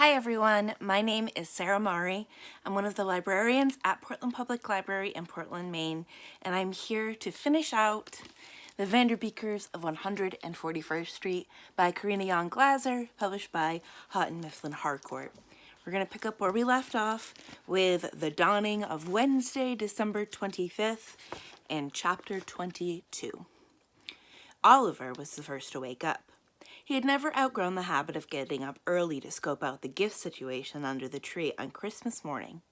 Hi everyone, my name is Sarah Mari. I'm one of the librarians at Portland Public Library in Portland, Maine, and I'm here to finish out The Vanderbeekers of 141st Street by Karina Yan Glaser, published by Houghton, Mifflin, Harcourt. We're going to pick up where we left off with the dawning of Wednesday, December 25th, and chapter 22. Oliver was the first to wake up. He had never outgrown the habit of getting up early to scope out the gift situation under the tree on Christmas morning.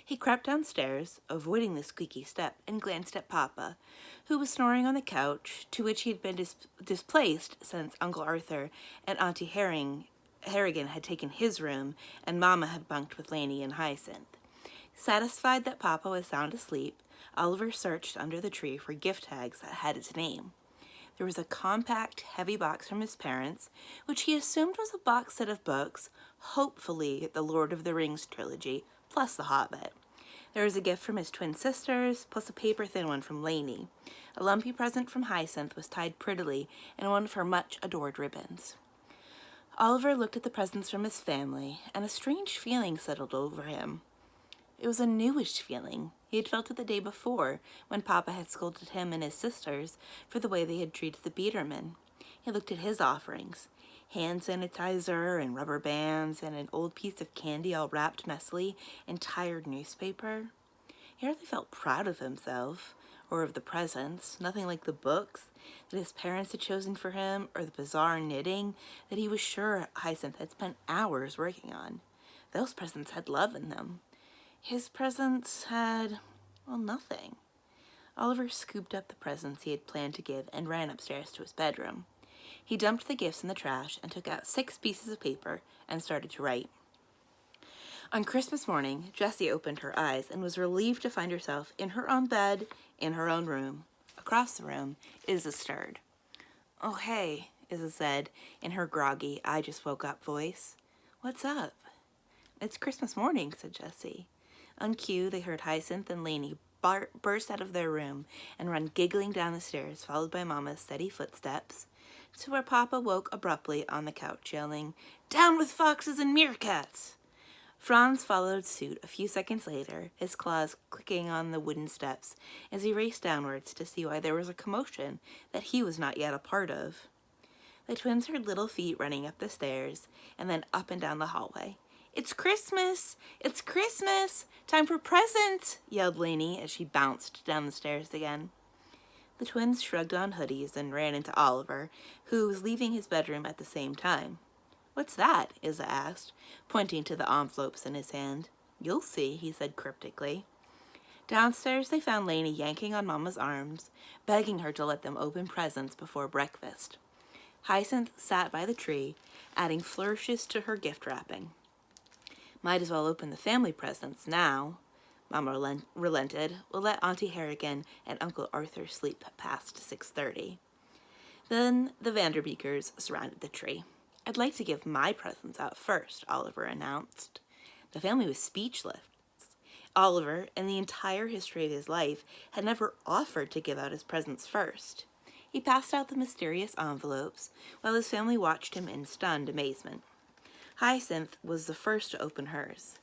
He crept downstairs, avoiding the squeaky step, and glanced at Papa, who was snoring on the couch, to which he had been displaced since Uncle Arthur and Auntie Harrigan had taken his room, and Mama had bunked with Laney and Hyacinth. Satisfied that Papa was sound asleep, Oliver searched under the tree for gift tags that had his name. There was a compact, heavy box from his parents, which he assumed was a box set of books, hopefully the Lord of the Rings trilogy, plus The Hobbit. There was a gift from his twin sisters, plus a paper-thin one from Laney. A lumpy present from Hyacinth was tied prettily in one of her much-adored ribbons. Oliver looked at the presents from his family, and a strange feeling settled over him. It was a newish feeling. He had felt it the day before, when Papa had scolded him and his sisters for the way they had treated the Biederman. He looked at his offerings, hand sanitizer and rubber bands and an old piece of candy all wrapped messily in tired newspaper. He hardly felt proud of himself, or of the presents, nothing like the books that his parents had chosen for him, or the bizarre knitting that he was sure Hyacinth had spent hours working on. Those presents had love in them. His presents had, well, nothing. Oliver scooped up the presents he had planned to give and ran upstairs to his bedroom. He dumped the gifts in the trash and took out 6 pieces of paper and started to write. On Christmas morning, Josie opened her eyes and was relieved to find herself in her own bed, in her own room. Across the room, Izza stirred. "Oh, hey," Izza said in her groggy, I-just-woke-up voice. "What's up?" "It's Christmas morning," said Josie. On cue, they heard Hyacinth and Laney burst out of their room and run giggling down the stairs, followed by Mama's steady footsteps, to where Papa woke abruptly on the couch, yelling, "Down with foxes and meerkats!" Franz followed suit a few seconds later, his claws clicking on the wooden steps as he raced downwards to see why there was a commotion that he was not yet a part of. The twins heard little feet running up the stairs and then up and down the hallway. "It's Christmas! It's Christmas! Time for presents!" yelled Laney as she bounced down the stairs again. The twins shrugged on hoodies and ran into Oliver, who was leaving his bedroom at the same time. "What's that?" Izza asked, pointing to the envelopes in his hand. "You'll see," he said cryptically. Downstairs they found Laney yanking on Mama's arms, begging her to let them open presents before breakfast. Hyacinth sat by the tree, adding flourishes to her gift wrapping. "Might as well open the family presents now," Mama relented. "We'll let Auntie Harrigan and Uncle Arthur sleep past 6:30. Then the Vanderbeekers surrounded the tree. "I'd like to give my presents out first," Oliver announced. The family was speechless. Oliver, in the entire history of his life, had never offered to give out his presents first. He passed out the mysterious envelopes, while his family watched him in stunned amazement. Hyacinth was the first to open hers.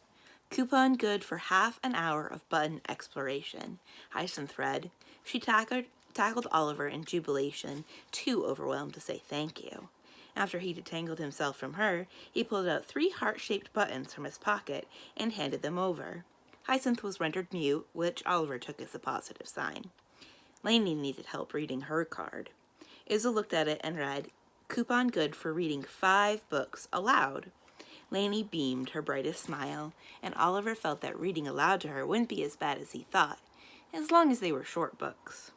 "Coupon good for half an hour of button exploration," Hyacinth read. She tackled Oliver in jubilation, too overwhelmed to say thank you. After he detangled himself from her, he pulled out 3 heart-shaped buttons from his pocket and handed them over. Hyacinth was rendered mute, which Oliver took as a positive sign. Laney needed help reading her card. Izza looked at it and read, "Coupon good for reading 5 books aloud." Laney beamed her brightest smile, and Oliver felt that reading aloud to her wouldn't be as bad as he thought, as long as they were short books.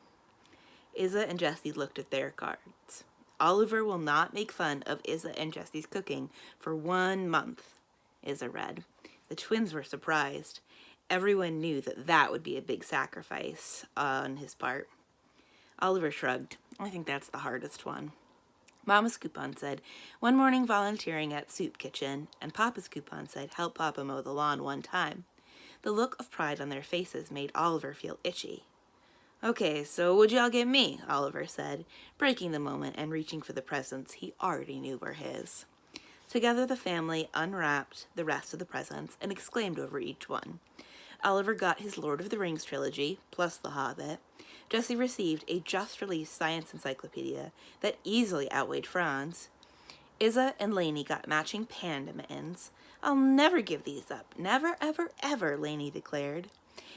Izza and Josie looked at their cards. "Oliver will not make fun of Izza and Josie's cooking for 1 month," Izza read. The twins were surprised. Everyone knew that would be a big sacrifice on his part. Oliver shrugged. "I think that's the hardest one." Mama's coupon said, "1 morning volunteering at soup kitchen," and Papa's coupon said, "Help Papa mow the lawn 1 time. The look of pride on their faces made Oliver feel itchy. "Okay, so what'd y'all get me?" Oliver said, breaking the moment and reaching for the presents he already knew were his. Together the family unwrapped the rest of the presents and exclaimed over each one. Oliver got his Lord of the Rings trilogy, plus The Hobbit. Josie received a just-released science encyclopedia that easily outweighed Franz. Izza and Lainey got matching panda mittens. I'll never give these up. Never, ever, ever, Lainey declared.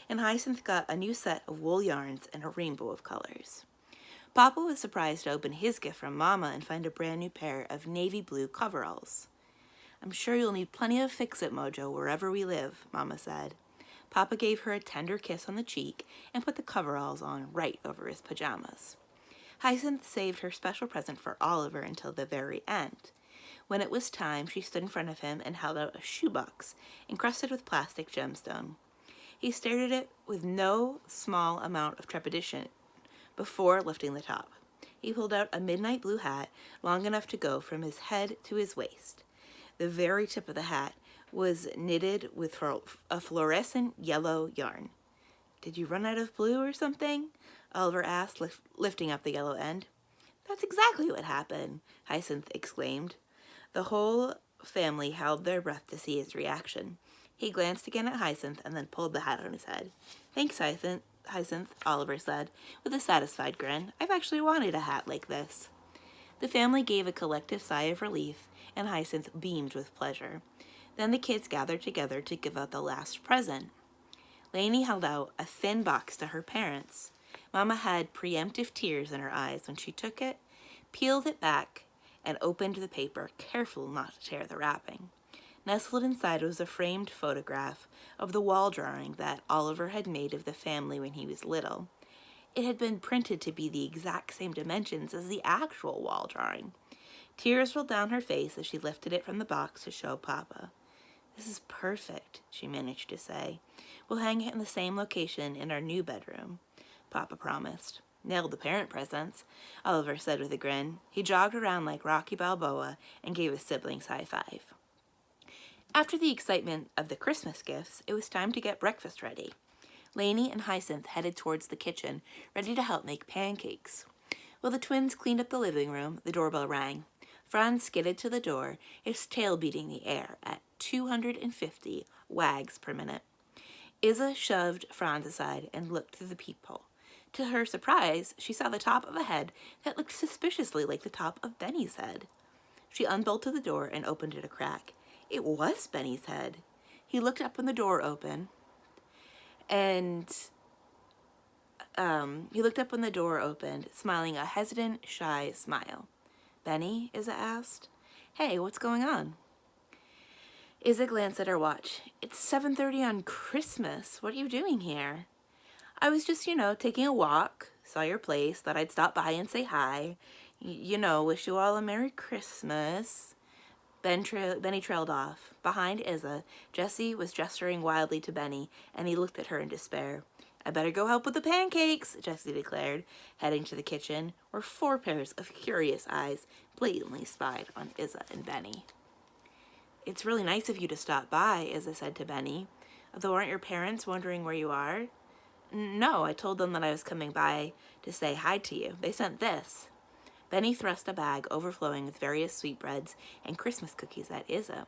And Hyacinth got a new set of wool yarns and a rainbow of colors. Papa was surprised to open his gift from Mama and find a brand new pair of navy blue coveralls. I'm sure you'll need plenty of fix-it mojo wherever we live, Mama said. Papa gave her a tender kiss on the cheek and put the coveralls on right over his pajamas. Hyacinth saved her special present for Oliver until the very end. When it was time, she stood in front of him and held out a shoebox encrusted with plastic gemstone. He stared at it with no small amount of trepidation before lifting the top. He pulled out a midnight blue hat long enough to go from his head to his waist. The very tip of the hat was knitted with a fluorescent yellow yarn. Did you run out of blue or something? Oliver asked, lifting up the yellow end. That's exactly what happened, Hyacinth exclaimed. The whole family held their breath to see his reaction. He glanced again at Hyacinth and then pulled the hat on his head. Thanks, Hyacinth, Oliver said, with a satisfied grin. I've actually wanted a hat like this. The family gave a collective sigh of relief, and Hyacinth beamed with pleasure. Then the kids gathered together to give out the last present. Lainey held out a thin box to her parents. Mama had preemptive tears in her eyes when she took it, peeled it back, and opened the paper, careful not to tear the wrapping. Nestled inside was a framed photograph of the wall drawing that Oliver had made of the family when he was little. It had been printed to be the exact same dimensions as the actual wall drawing. Tears rolled down her face as she lifted it from the box to show Papa. This is perfect, she managed to say. We'll hang it in the same location in our new bedroom, Papa promised. Nailed the parent presents, Oliver said with a grin. He jogged around like Rocky Balboa and gave his siblings high five. After the excitement of the Christmas gifts, it was time to get breakfast ready. Lainey and Hyacinth headed towards the kitchen, ready to help make pancakes. While the twins cleaned up the living room, the doorbell rang. Franz skidded to the door, his tail beating the air at 250 wags per minute. Izza shoved Franz aside and looked through the peephole. To her surprise, she saw the top of a head that looked suspiciously like the top of Benny's head. She unbolted the door and opened it a crack. It was Benny's head. He looked up when the door opened, smiling a hesitant, shy smile. Benny, Izza asked. Hey, what's going on? Izza glanced at her watch. It's 7:30 on Christmas. What are you doing here? I was just, taking a walk. Saw your place. Thought I'd stop by and say hi. Wish you all a Merry Christmas. Benny trailed off. Behind Izza, Josie was gesturing wildly to Benny, and he looked at her in despair. I better go help with the pancakes, Josie declared, heading to the kitchen, where 4 pairs of curious eyes blatantly spied on Izza and Benny. It's really nice of you to stop by, Izza said to Benny. Though aren't your parents wondering where you are? No, I told them that I was coming by to say hi to you. They sent this. Benny thrust a bag overflowing with various sweetbreads and Christmas cookies at Izza.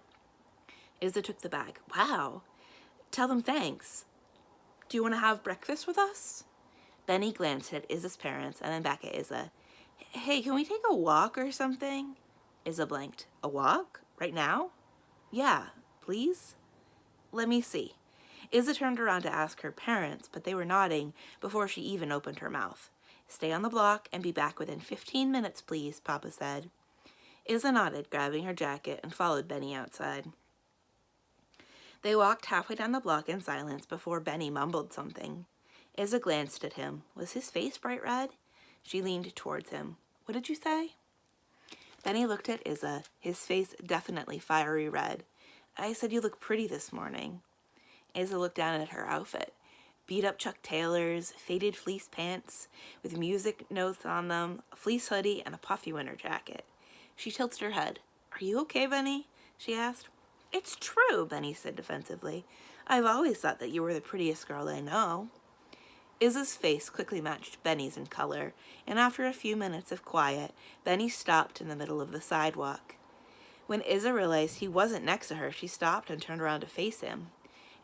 Izza took the bag. Wow. Tell them thanks. Do you want to have breakfast with us? Benny glanced at Izza's parents and then back at Izza. Hey, can we take a walk or something? Izza blinked. A walk? Right now? Yeah, please? Let me see. Izza turned around to ask her parents, but they were nodding before she even opened her mouth. Stay on the block and be back within 15 minutes, please, Papa said. Izza nodded, grabbing her jacket, and followed Benny outside. They walked halfway down the block in silence before Benny mumbled something. Izza glanced at him. Was his face bright red? She leaned towards him. What did you say? Benny looked at Izza, his face definitely fiery red. I said you look pretty this morning. Izza looked down at her outfit. Beat-up Chuck Taylors, faded fleece pants with music notes on them, a fleece hoodie, and a puffy winter jacket. She tilted her head. Are you okay, Benny? She asked. It's true, Benny said defensively. I've always thought that you were the prettiest girl I know. Izza's face quickly matched Benny's in color, and after a few minutes of quiet, Benny stopped in the middle of the sidewalk. When Izza realized he wasn't next to her, she stopped and turned around to face him.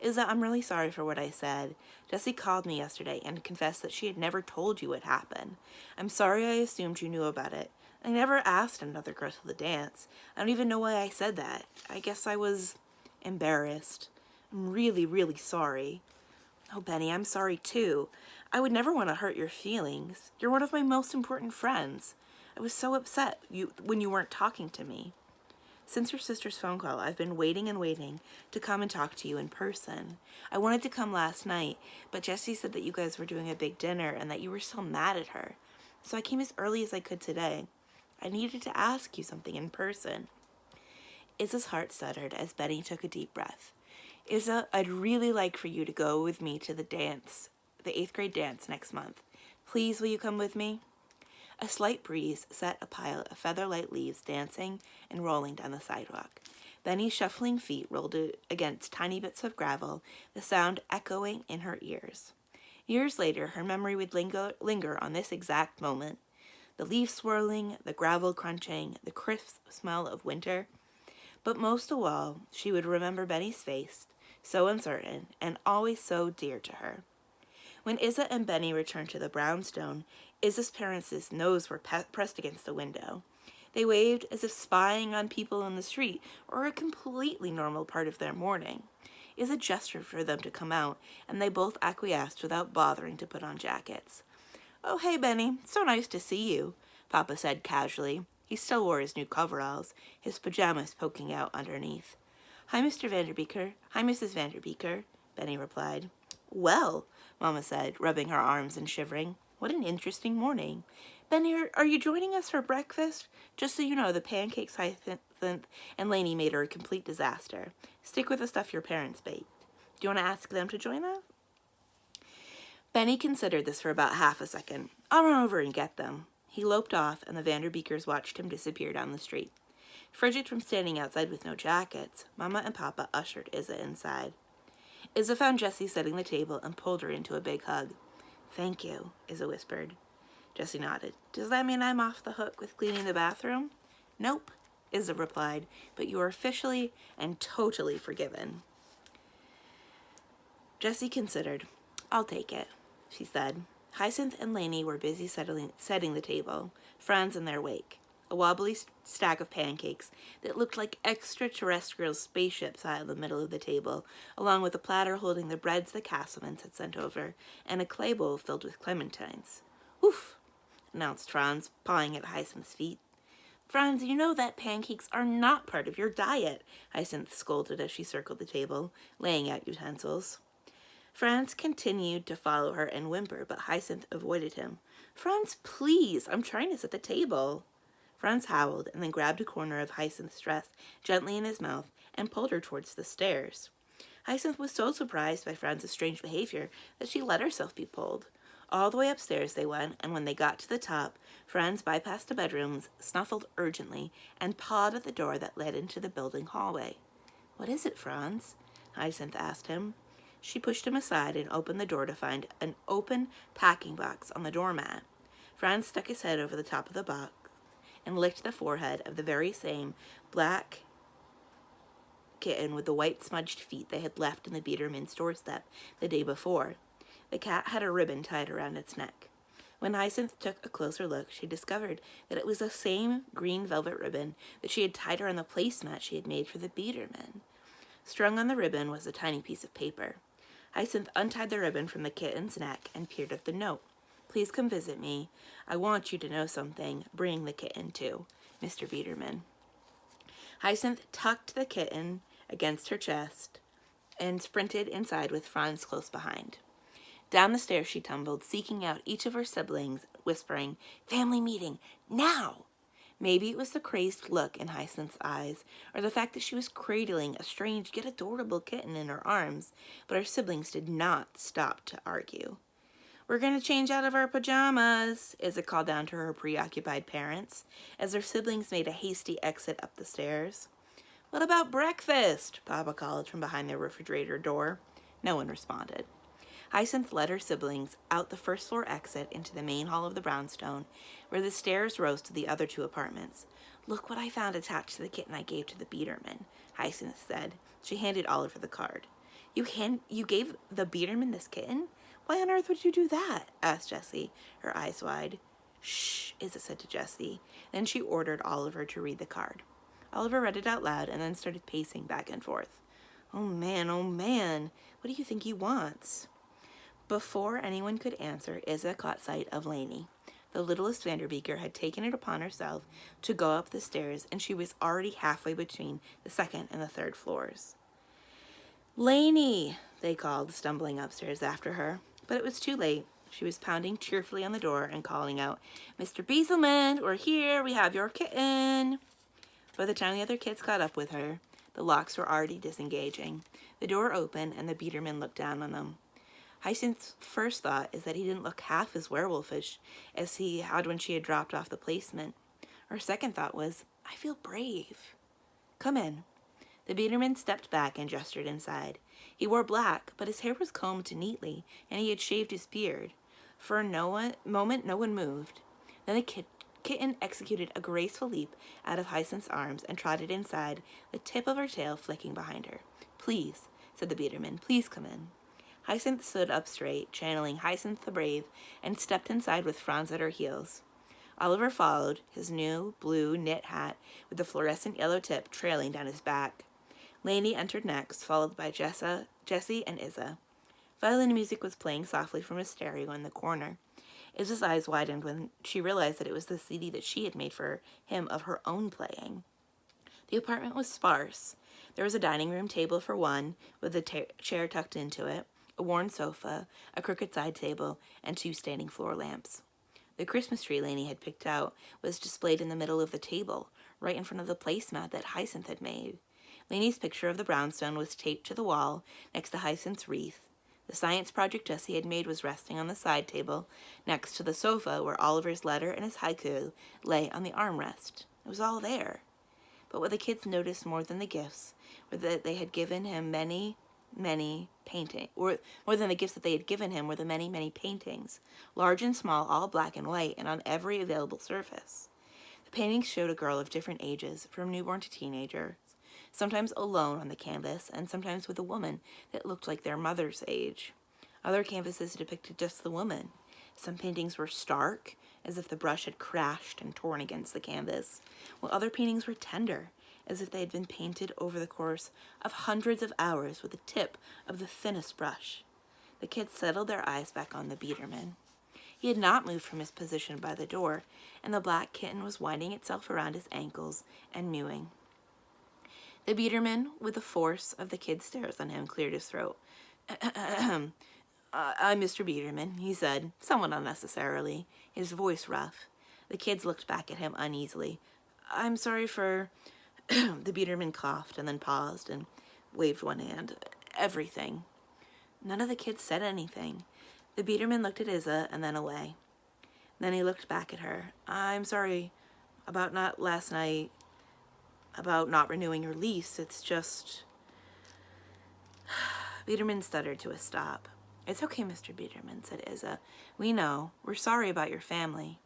Izza, I'm really sorry for what I said. Jessie called me yesterday and confessed that she had never told you what happened. I'm sorry I assumed you knew about it. I never asked another girl to the dance. I don't even know why I said that. I guess I was embarrassed. I'm really, really sorry. Oh, Benny, I'm sorry too. I would never want to hurt your feelings. You're one of my most important friends. I was so upset when you weren't talking to me. Since your sister's phone call, I've been waiting and waiting to come and talk to you in person. I wanted to come last night, but Jessie said that you guys were doing a big dinner and that you were still mad at her. So I came as early as I could today. I needed to ask you something in person. Izza's heart stuttered as Benny took a deep breath. Izza, I'd really like for you to go with me to the dance, the 8th grade dance next month. Please, will you come with me? A slight breeze set a pile of feather-light leaves dancing and rolling down the sidewalk. Benny's shuffling feet rolled against tiny bits of gravel, the sound echoing in her ears. Years later, her memory would linger on this exact moment. The leaves swirling, the gravel crunching, the crisp smell of winter. But most of all, she would remember Benny's face, so uncertain and always so dear to her. When Izza and Benny returned to the brownstone, Izza's parents' nose were pressed against the window. They waved as if spying on people in the street or a completely normal part of their morning. Izza gestured for them to come out, and they both acquiesced without bothering to put on jackets. Oh, hey, Benny. So nice to see you, Papa said casually. He still wore his new coveralls, his pajamas poking out underneath. Hi, Mr. Vanderbeeker. Hi, Mrs. Vanderbeeker, Benny replied. Well, Mama said, rubbing her arms and shivering. What an interesting morning. Benny, are you joining us for breakfast? Just so you know, the pancakes Hyacinth and Lainey made are a complete disaster. Stick with the stuff your parents baked. Do you want to ask them to join us? Benny considered this for about half a second. I'll run over and get them. He loped off, and the Vanderbeekers watched him disappear down the street. Frigid from standing outside with no jackets, Mama and Papa ushered Izza inside. Izza found Jessie setting the table and pulled her into a big hug. Thank you, Izza whispered. Jessie nodded. Does that mean I'm off the hook with cleaning the bathroom? Nope, Izza replied, but you are officially and totally forgiven. Jessie considered. I'll take it, she said. Hyacinth and Lainey were busy setting the table, Franz in their wake. A wobbly stack of pancakes that looked like extraterrestrial spaceships sat in the middle of the table, along with a platter holding the breads the Castlemans had sent over, and a clay bowl filled with clementines. Oof, announced Franz, pawing at Hyacinth's feet. Franz, you know that pancakes are not part of your diet, Hyacinth scolded as she circled the table, laying out utensils. Franz continued to follow her and whimper, but Hyacinth avoided him. Franz, please, I'm trying to set the table. Franz howled and then grabbed a corner of Hyacinth's dress gently in his mouth and pulled her towards the stairs. Hyacinth was so surprised by Franz's strange behavior that she let herself be pulled. All the way upstairs they went, and when they got to the top, Franz bypassed the bedrooms, snuffled urgently, and pawed at the door that led into the building hallway. What is it, Franz? Hyacinth asked him. She pushed him aside and opened the door to find an open packing box on the doormat. Franz stuck his head over the top of the box and licked the forehead of the very same black kitten with the white smudged feet they had left in the Biederman's doorstep the day before. The cat had a ribbon tied around its neck. When Hyacinth took a closer look, she discovered that it was the same green velvet ribbon that she had tied around the placemat she had made for the Biederman. Strung on the ribbon was a tiny piece of paper. Hyacinth untied the ribbon from the kitten's neck and peered at the note. Please come visit me. I want you to know something. Bring the kitten too, Mr. Biederman. Hyacinth tucked the kitten against her chest and sprinted inside with Franz close behind. Down the stairs she tumbled, seeking out each of her siblings, whispering, "Family meeting, now!" Maybe it was the crazed look in Hyacinth's eyes, or the fact that she was cradling a strange yet adorable kitten in her arms, but her siblings did not stop to argue. "We're going to change out of our pajamas," Izza called down to her preoccupied parents, as their siblings made a hasty exit up the stairs. "What about breakfast?" Papa called from behind their refrigerator door. No one responded. Hyacinth led her siblings out the first-floor exit into the main hall of the brownstone, where the stairs rose to the other two apartments. Look what I found attached to the kitten I gave to the Biederman, Hyacinth said. She handed Oliver the card. You gave the Biederman this kitten? Why on earth would you do that? Asked Jessie, her eyes wide. Shh, Izza said to Jessie. Then she ordered Oliver to read the card. Oliver read it out loud and then started pacing back and forth. Oh man, what do you think he wants? Before anyone could answer, Izza caught sight of Lainey. The littlest Vanderbeeker had taken it upon herself to go up the stairs, and she was already halfway between the second and the third floors. Lainey, they called, stumbling upstairs after her. But it was too late. She was pounding cheerfully on the door and calling out, Mr. Biederman, we're here, we have your kitten. By the time the other kids caught up with her, the locks were already disengaging. The door opened, and the Biederman looked down on them. Hyacinth's first thought is that he didn't look half as werewolfish as he had when she had dropped off the placement. Her second thought was, I feel brave. Come in. The Biederman stepped back and gestured inside. He wore black, but his hair was combed neatly, and he had shaved his beard. For a moment, no one moved. Then the kitten executed a graceful leap out of Hyacinth's arms and trotted inside, the tip of her tail flicking behind her. Please, said the Biederman, please come in. Hyacinth stood up straight, channeling Hyacinth the Brave, and stepped inside with Franz at her heels. Oliver followed, his new blue knit hat with the fluorescent yellow tip trailing down his back. Lainey entered next, followed by Jessie and Izza. Violin music was playing softly from a stereo in the corner. Izza's eyes widened when she realized that it was the CD that she had made for him of her own playing. The apartment was sparse. There was a dining room table for one, with a chair tucked into it, a worn sofa, a crooked side table, and 2 standing floor lamps. The Christmas tree Lainey had picked out was displayed in the middle of the table, right in front of the placemat that Hyacinth had made. Lainey's picture of the brownstone was taped to the wall next to Hyacinth's wreath. The science project Jessie had made was resting on the side table next to the sofa where Oliver's letter and his haiku lay on the armrest. It was all there. But what the kids noticed more than the gifts were that they had given him many paintings, or more than the gifts that they had given him were the many paintings, large and small, all black and white, and on every available surface. The paintings showed a girl of different ages, from newborn to teenager, sometimes alone on the canvas, and sometimes with a woman that looked like their mother's age. Other canvases depicted just the woman. Some paintings were stark, as if the brush had crashed and torn against the canvas, while other paintings were tender, as if they had been painted over the course of hundreds of hours with the tip of the thinnest brush. The kids settled their eyes back on the Biederman. He had not moved from his position by the door, and the black kitten was winding itself around his ankles and mewing. The Biederman, with the force of the kids' stares on him, cleared his throat. I'm Mr. Biederman, he said, somewhat unnecessarily, his voice rough. The kids looked back at him uneasily. I'm sorry for... The Biederman coughed and then paused and waved one hand. Everything. None of the kids said anything. The Biederman looked at Izza and then away. Then he looked back at her. I'm sorry about not last night, about not renewing your lease. It's just... Biederman stuttered to a stop. It's okay, Mr. Biederman, said Izza. We know. We're sorry about your family.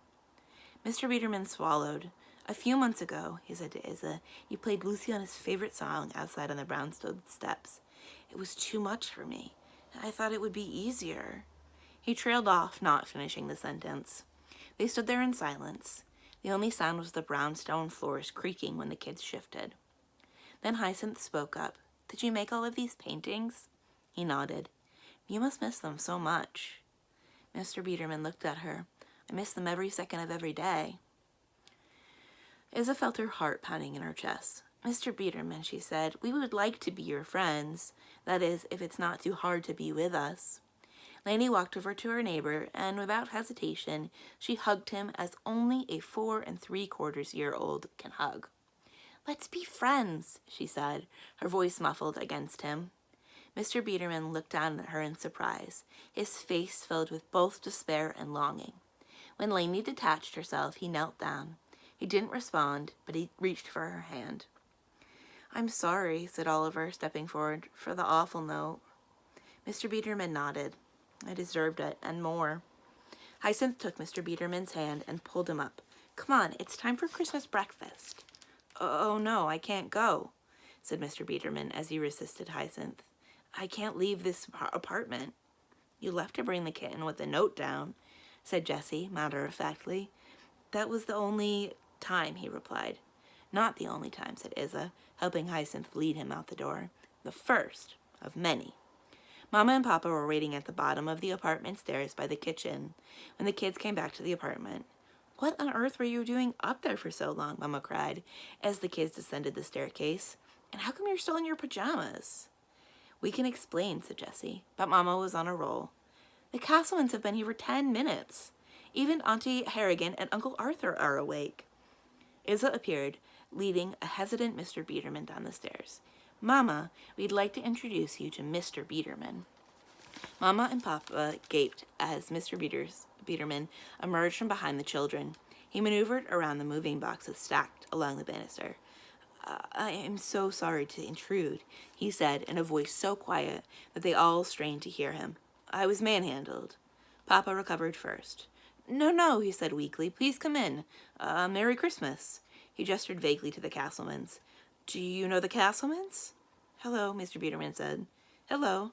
Mr. Biederman swallowed. A few months ago, he said to Izza, you played Luciana's favorite song outside on the brownstone steps. It was too much for me. I thought it would be easier. He trailed off, not finishing the sentence. They stood there in silence. The only sound was the brownstone floors creaking when the kids shifted. Then Hyacinth spoke up. Did you make all of these paintings? He nodded. You must miss them so much. Mr. Biederman looked at her. I miss them every second of every day. Izza felt her heart pounding in her chest. Mr. Biederman, she said, we would like to be your friends. That is, if it's not too hard to be with us. Lainey walked over to her neighbor, and without hesitation, she hugged him as only a 4 3/4-year-old can hug. Let's be friends, she said, her voice muffled against him. Mr. Biederman looked down at her in surprise, his face filled with both despair and longing. When Lainey detached herself, he knelt down. He didn't respond, but he reached for her hand. I'm sorry, said Oliver, stepping forward, for the awful note. Mr. Biederman nodded. I deserved it, and more. Hyacinth took Mr. Biederman's hand and pulled him up. Come on, it's time for Christmas breakfast. Oh no, I can't go, said Mr. Biederman as he resisted Hyacinth. I can't leave this apartment. You left to bring the kitten with a note down, said Jessie, matter-of-factly. That was the only time, he replied. Not the only time, said Izza, helping Hyacinth lead him out the door. The first of many. Mama and Papa were waiting at the bottom of the apartment stairs by the kitchen when the kids came back to the apartment. What on earth were you doing up there for so long? Mama cried as the kids descended the staircase. And how come you're still in your pajamas? We can explain, said Jessie, but Mama was on a roll. The Castlemans have been here for 10 minutes. Even Auntie Harrigan and Uncle Arthur are awake. Izza appeared, leading a hesitant Mr. Biederman down the stairs. Mama, we'd like to introduce you to Mr. Biederman. Mama and Papa gaped as Mr. Biederman emerged from behind the children. He maneuvered around the moving boxes stacked along the banister. I am so sorry to intrude, he said in a voice so quiet that they all strained to hear him. I was manhandled. Papa recovered first. No, he said weakly. Please come in. Merry Christmas. He gestured vaguely to the Castlemans. Do you know the Castlemans? Hello, Mr. Biederman said. Hello,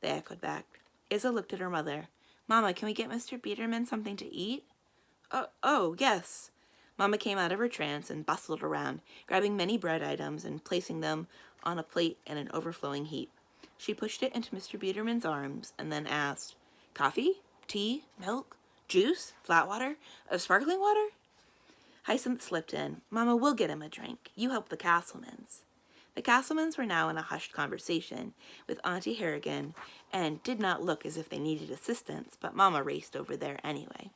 they echoed back. Izza looked at her mother. Mama, can we get Mr. Biederman something to eat? Oh, yes. Mama came out of her trance and bustled around, grabbing many bread items and placing them on a plate in an overflowing heap. She pushed it into Mr. Biederman's arms and then asked, Coffee? Tea? Milk? Juice? Flat water? Sparkling water? Hyacinth slipped in. Mama, we'll get him a drink. You help the Castlemans. The Castlemans were now in a hushed conversation with Auntie Harrigan and did not look as if they needed assistance, but Mama raced over there anyway.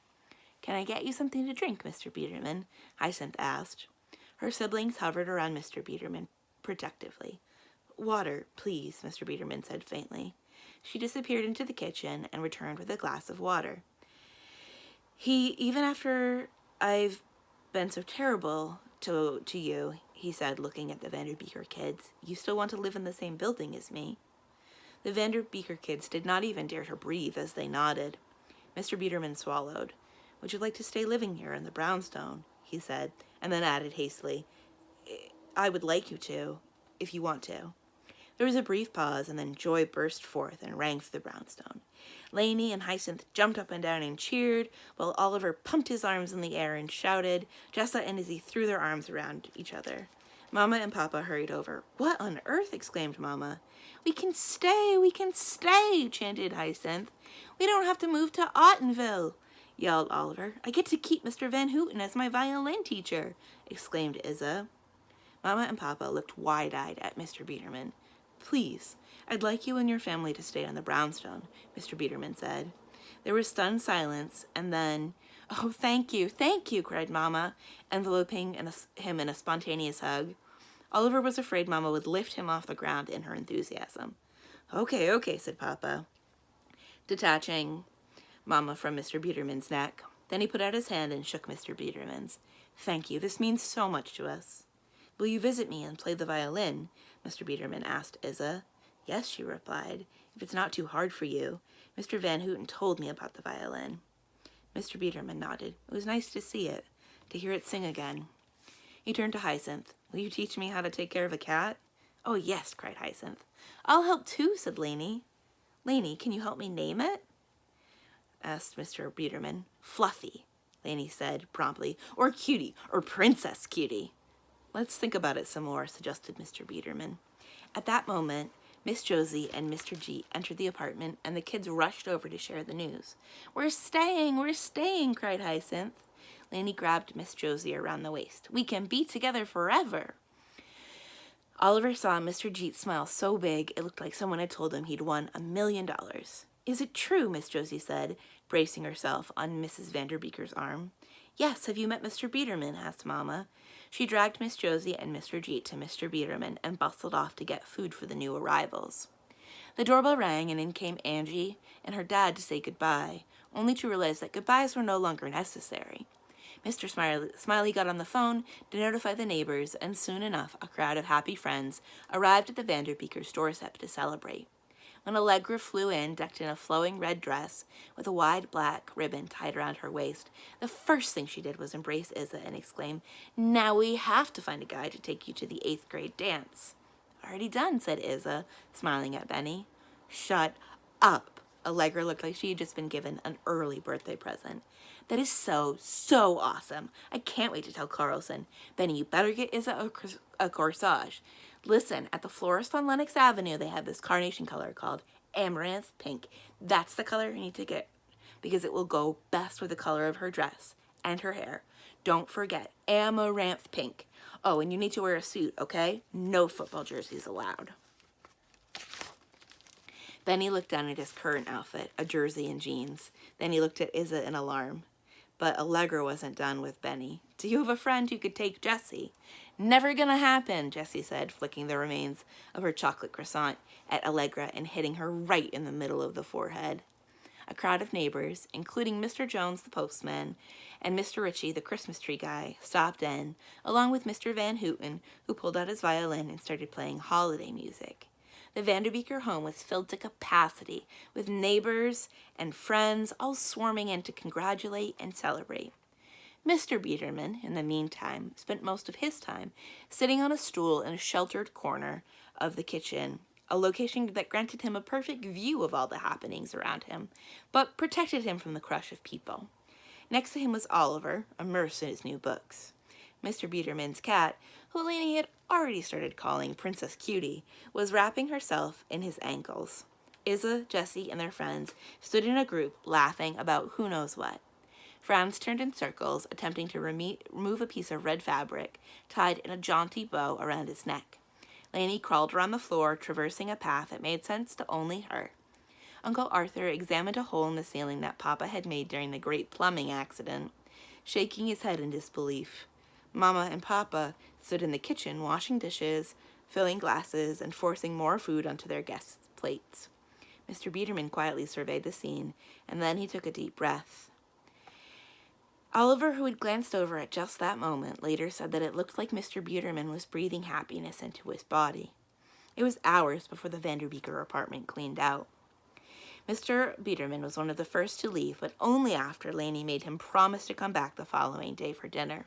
Can I get you something to drink, Mr. Biederman? Hyacinth asked. Her siblings hovered around Mr. Biederman protectively. Water, please, Mr. Biederman said faintly. She disappeared into the kitchen and returned with a glass of water. Even after I've been so terrible to you, he said, looking at the Vanderbeeker kids, you still want to live in the same building as me? The Vanderbeeker kids did not even dare to breathe as they nodded. Mr. Biederman swallowed. Would you like to stay living here in the brownstone? He said, and then added hastily, I would like you to, if you want to. There was a brief pause, and then joy burst forth and rang through the brownstone. Lainey and Hyacinth jumped up and down and cheered, while Oliver pumped his arms in the air and shouted. Jessa and Izzy threw their arms around each other. Mama and Papa hurried over. What on earth? Exclaimed Mama. We can stay, chanted Hyacinth. We don't have to move to Ottenville, yelled Oliver. I get to keep Mr. Van Houghton as my violin teacher, exclaimed Izza. Mama and Papa looked wide-eyed at Mr. Biederman. Please, I'd like you and your family to stay on the brownstone, Mr. Biederman said. There was stunned silence, and then, oh, thank you, cried Mama, enveloping him in a spontaneous hug. Oliver was afraid Mama would lift him off the ground in her enthusiasm. Okay, said Papa, detaching Mama from Mr. Biederman's neck. Then he put out his hand and shook Mr. Biederman's. Thank you, this means so much to us. Will you visit me and play the violin? Mr. Biederman asked Izza. Yes, she replied, if it's not too hard for you. Mr. Van Houghton told me about the violin. Mr. Biederman nodded. It was nice to see it, to hear it sing again. He turned to Hyacinth. Will you teach me how to take care of a cat? Oh, yes, cried Hyacinth. I'll help too, said Lainey. Lainey, can you help me name it? Asked Mr. Biederman. Fluffy, Lainey said promptly, or Cutie, or Princess Cutie. Let's think about it some more, suggested Mr. Biederman. At that moment, Miss Josie and Mr. G entered the apartment, and the kids rushed over to share the news. We're staying, cried Hyacinth. Lainey grabbed Miss Josie around the waist. We can be together forever. Oliver saw Mr. Jeet smile so big it looked like someone had told him he'd won $1 million. Is it true? Miss Josie said, bracing herself on Mrs. Vanderbeeker's arm. Yes, have you met Mr. Biederman? Asked Mama. She dragged Miss Josie and Mr. Jeet to Mr. Biederman and bustled off to get food for the new arrivals. The doorbell rang, and in came Angie and her dad to say goodbye, only to realize that goodbyes were no longer necessary. Mr. Smiley got on the phone to notify the neighbors, and soon enough a crowd of happy friends arrived at the Vanderbeekers' doorstep to celebrate. When Allegra flew in, decked in a flowing red dress with a wide black ribbon tied around her waist, the first thing she did was embrace Izza and exclaim, "Now we have to find a guy to take you to the 8th grade dance." "Already done," said Izza, smiling at Benny. "Shut up." Allegra looked like she had just been given an early birthday present. "That is so awesome. I can't wait to tell Carlson. Benny, you better get Izza a corsage. Listen, at the florist on Lenox Avenue, they have this carnation color called amaranth pink. That's the color you need to get because it will go best with the color of her dress and her hair. Don't forget, amaranth pink. Oh, and you need to wear a suit, okay? No football jerseys allowed." Benny looked down at his current outfit, a jersey and jeans. Then he looked at Izza in alarm. But Allegra wasn't done with Benny. "Do you have a friend who could take Jessie?" "Never gonna happen," Jessie said, flicking the remains of her chocolate croissant at Allegra and hitting her right in the middle of the forehead. A crowd of neighbors, including Mr. Jones, the postman, and Mr. Ritchie, the Christmas tree guy, stopped in, along with Mr. Van Houghton, who pulled out his violin and started playing holiday music. The Vanderbeeker home was filled to capacity, with neighbors and friends all swarming in to congratulate and celebrate. Mr. Biederman, in the meantime, spent most of his time sitting on a stool in a sheltered corner of the kitchen, a location that granted him a perfect view of all the happenings around him, but protected him from the crush of people. Next to him was Oliver, immersed in his new books. Mr. Biederman's cat, who Lainey had already started calling Princess Cutie, was wrapping herself in his ankles. Izza, Jessie, and their friends stood in a group, laughing about who knows what. Franz turned in circles, attempting to remove a piece of red fabric tied in a jaunty bow around his neck. Lainey crawled around the floor, traversing a path that made sense to only her. Uncle Arthur examined a hole in the ceiling that Papa had made during the great plumbing accident, shaking his head in disbelief. Mama and Papa stood in the kitchen, washing dishes, filling glasses, and forcing more food onto their guests' plates. Mr. Biederman quietly surveyed the scene, and then he took a deep breath. Oliver, who had glanced over at just that moment, later said that it looked like Mr. Biederman was breathing happiness into his body. It was hours before the Vanderbeeker apartment cleaned out. Mr. Biederman was one of the first to leave, but only after Lainey made him promise to come back the following day for dinner.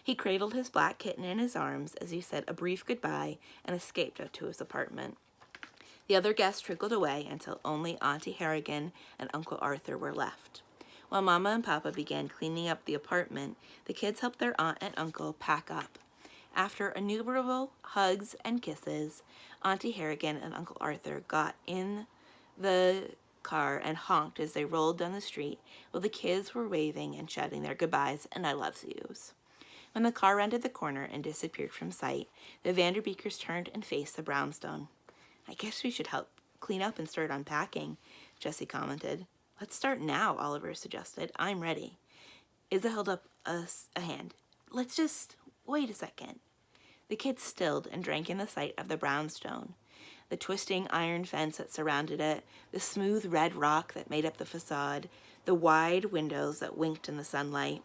He cradled his black kitten in his arms as he said a brief goodbye and escaped up to his apartment. The other guests trickled away until only Auntie Harrigan and Uncle Arthur were left. While Mama and Papa began cleaning up the apartment, the kids helped their aunt and uncle pack up. After innumerable hugs and kisses, Auntie Harrigan and Uncle Arthur got in the car and honked as they rolled down the street while the kids were waving and shouting their goodbyes and I love yous. When the car rounded the corner and disappeared from sight, the Vanderbeekers turned and faced the brownstone. "I guess we should help clean up and start unpacking," Jessie commented. "Let's start now," Oliver suggested. "I'm ready." Izza held up a hand. "Let's just wait a second." The kids stilled and drank in the sight of the brownstone. The twisting iron fence that surrounded it, the smooth red rock that made up the facade, the wide windows that winked in the sunlight.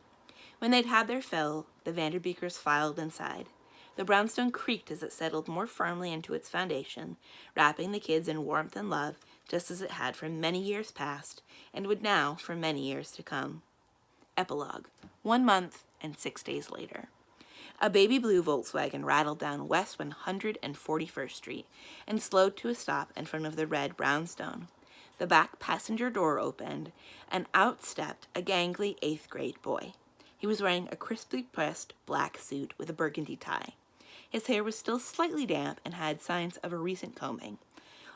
When they'd had their fill, the Vanderbeekers filed inside. The brownstone creaked as it settled more firmly into its foundation, wrapping the kids in warmth and love, just as it had for many years past, and would now for many years to come. Epilogue. 1 month and 6 days later. A baby blue Volkswagen rattled down West 141st Street and slowed to a stop in front of the red brownstone. The back passenger door opened, and out stepped a gangly 8th grade boy. He was wearing a crisply pressed black suit with a burgundy tie. His hair was still slightly damp and had signs of a recent combing.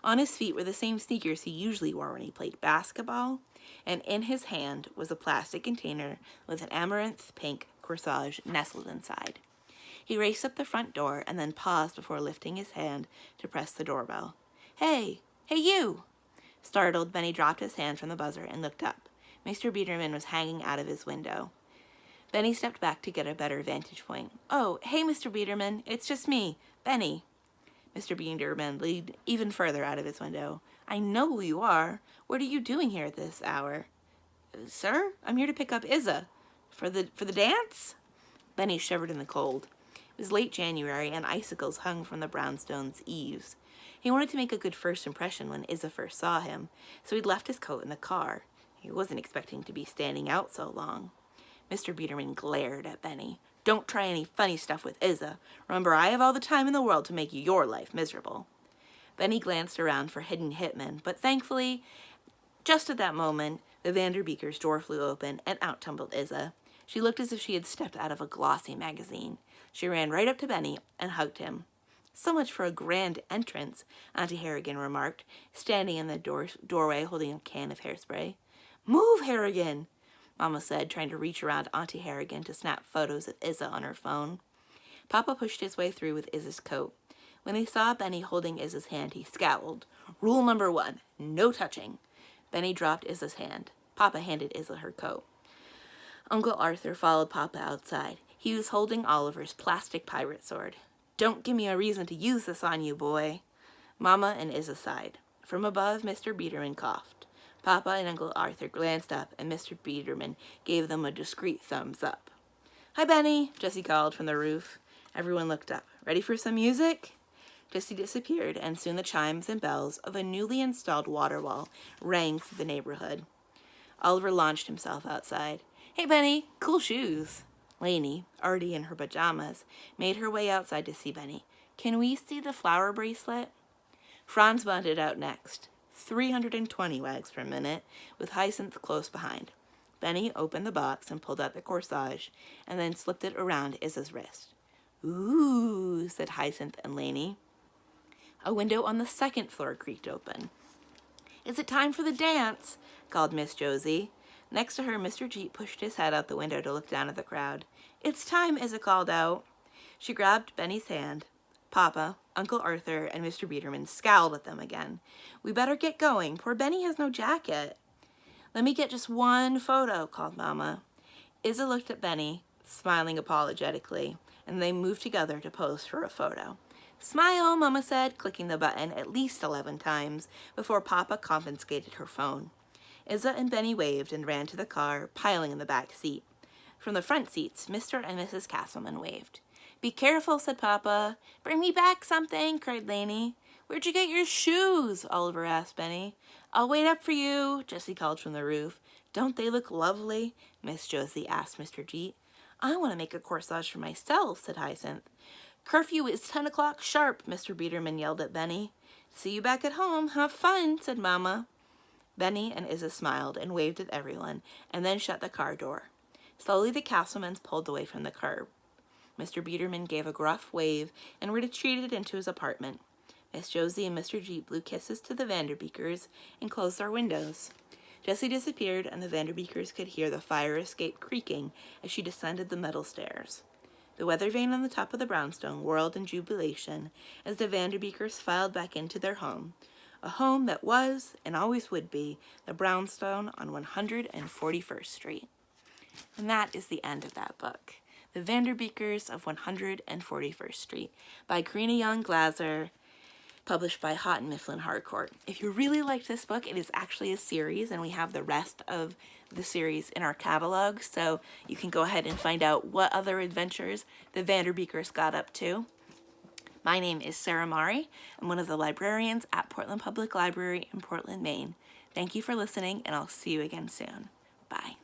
On his feet were the same sneakers he usually wore when he played basketball, and in his hand was a plastic container with an amaranth pink corsage nestled inside. He raced up the front door and then paused before lifting his hand to press the doorbell. Hey you! Startled, Benny dropped his hand from the buzzer and looked up. Mr. Biederman was hanging out of his window. Benny stepped back to get a better vantage point. "Oh, hey, Mr. Biederman, it's just me, Benny." Mr. Biederman leaned even further out of his window. "I know who you are. What are you doing here at this hour?" "Sir, I'm here to pick up Izza." For the dance?" Benny shivered in the cold. It was late January, and icicles hung from the brownstone's eaves. He wanted to make a good first impression when Izza first saw him, so he'd left his coat in the car. He wasn't expecting to be standing out so long. Mr. Biederman glared at Benny. "Don't try any funny stuff with Izza. Remember, I have all the time in the world to make your life miserable." Benny glanced around for hidden hitmen, but thankfully, just at that moment, the Vanderbeekers' door flew open and out tumbled Izza. She looked as if she had stepped out of a glossy magazine. She ran right up to Benny and hugged him. "So much for a grand entrance," Auntie Harrigan remarked, standing in the doorway holding a can of hairspray. "Move, Harrigan," Mama said, trying to reach around Auntie Harrigan to snap photos of Izza on her phone. Papa pushed his way through with Izza's coat. When he saw Benny holding Izza's hand, he scowled. "Rule number 1, no touching." Benny dropped Izza's hand. Papa handed Izza her coat. Uncle Arthur followed Papa outside. He was holding Oliver's plastic pirate sword. "Don't give me a reason to use this on you, boy." Mama and Izza sighed. From above, Mr. Biederman coughed. Papa and Uncle Arthur glanced up, and Mr. Biederman gave them a discreet thumbs up. "Hi, Benny," Josie called from the roof. Everyone looked up. "Ready for some music?" Josie disappeared, and soon the chimes and bells of a newly installed water wall rang through the neighborhood. Oliver launched himself outside. "Hey, Benny, cool shoes." Lainey, already in her pajamas, made her way outside to see Benny. "Can we see the flower bracelet?" Franz bunted out next. 320 wags per minute, with Hyacinth close behind. Benny opened the box and pulled out the corsage, and then slipped it around Izza's wrist. "Ooh," said Hyacinth and Lainey. A window on the second floor creaked open. "Is it time for the dance?" called Miss Josie. Next to her, Mr. Jeep pushed his head out the window to look down at the crowd. "It's time," Izza called out. She grabbed Benny's hand. Papa, Uncle Arthur, and Mr. Biederman scowled at them again. "We better get going. Poor Benny has no jacket." "Let me get just one photo," called Mama. Izza looked at Benny, smiling apologetically, and they moved together to pose for a photo. "Smile," Mama said, clicking the button at least 11 times before Papa confiscated her phone. Izza and Benny waved and ran to the car, piling in the back seat. From the front seats, Mr. and Mrs. Castleman waved. "Be careful," said Papa. "Bring me back something," cried Lainey. "Where'd you get your shoes?" Oliver asked Benny. "I'll wait up for you," Jessie called from the roof. "Don't they look lovely?" Miss Josie asked Mr. Jeet. "I want to make a corsage for myself," said Hyacinth. "Curfew is 10 o'clock sharp," Mr. Biederman yelled at Benny. "See you back at home. Have fun," said Mama. Benny and Izza smiled and waved at everyone, and then shut the car door. Slowly the Castlemans pulled away from the curb. Mr. Biederman gave a gruff wave and retreated into his apartment. Miss Josie and Mr. Jeep blew kisses to the Vanderbeekers and closed their windows. Jessie disappeared, and the Vanderbeekers could hear the fire escape creaking as she descended the metal stairs. The weather vane on the top of the brownstone whirled in jubilation as the Vanderbeekers filed back into their home, a home that was, and always would be, the brownstone on 141st Street. And that is the end of that book. The Vanderbeekers of 141st Street by Karina Yan Glaser, published by Houghton, Mifflin, Harcourt. If you really liked this book, it is actually a series, and we have the rest of the series in our catalog, so you can go ahead and find out what other adventures the Vanderbeekers got up to. My name is Sarah Mari. I'm one of the librarians at Portland Public Library in Portland, Maine. Thank you for listening, and I'll see you again soon. Bye.